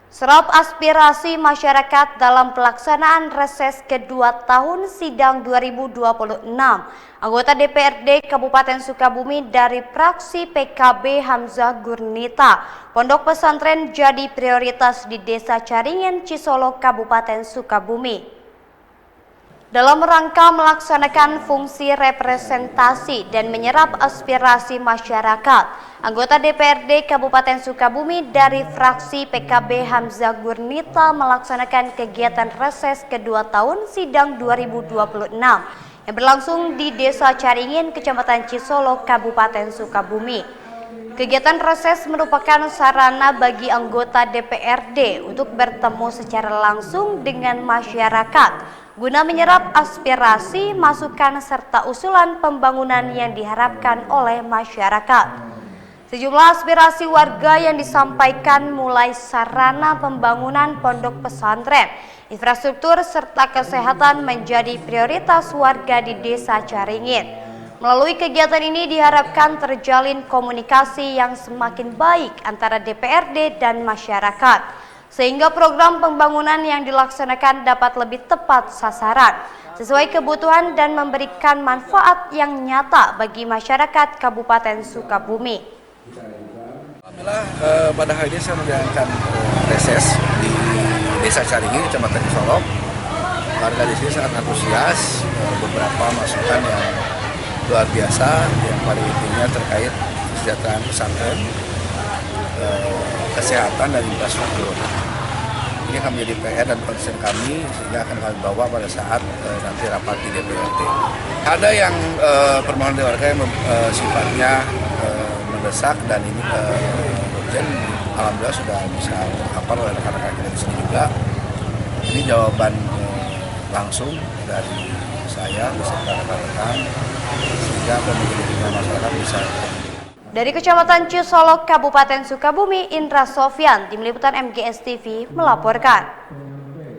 Serap aspirasi masyarakat dalam pelaksanaan reses kedua tahun sidang 2026. Anggota DPRD Kabupaten Sukabumi dari fraksi PKB Hamzah Gurnita, Pondok Pesantren jadi prioritas di Desa Caringin, Cisolo, Kabupaten Sukabumi. Dalam rangka melaksanakan fungsi representasi dan menyerap aspirasi masyarakat, anggota DPRD Kabupaten Sukabumi dari fraksi PKB Hamzah Gurnita melaksanakan kegiatan reses kedua tahun sidang 2026 yang berlangsung di Desa Caringin, Kecamatan Cisolo, Kabupaten Sukabumi. Kegiatan reses merupakan sarana bagi anggota DPRD untuk bertemu secara langsung dengan masyarakat guna menyerap aspirasi, masukan, serta usulan pembangunan yang diharapkan oleh masyarakat. Sejumlah aspirasi warga yang disampaikan mulai sarana pembangunan pondok pesantren, infrastruktur, serta kesehatan menjadi prioritas warga di Desa Caringin. Melalui kegiatan ini diharapkan terjalin komunikasi yang semakin baik antara DPRD dan masyarakat, sehingga program pembangunan yang dilaksanakan dapat lebih tepat sasaran, sesuai kebutuhan dan memberikan manfaat yang nyata bagi masyarakat Kabupaten Sukabumi. Alhamdulillah, pada hari ini saya menjalankan reses di Desa Caringin, Kecamatan Cisolo. Warga di sini sangat antusias, beberapa masukan yang luar biasa, yang paling intinya terkait kesejahteraan pesantren, kesehatan dan infrastruktur. Ini akan menjadi PR dan concern kami, sehingga akan kami bawa pada saat nanti rapat di DPRD. Ada yang permohonan dari warga yang sifatnya mendesak, dan ini urgent, alhamdulillah sudah bisa hafal oleh rekan-rekan kita di sini juga. Ini jawaban langsung dari saya beserta rekan-rekan, sehingga pemilihan masyarakat bisa. Dari Kecamatan Cisolo, Kabupaten Sukabumi, Indra Sofyan, Tim Liputan MGS TV melaporkan.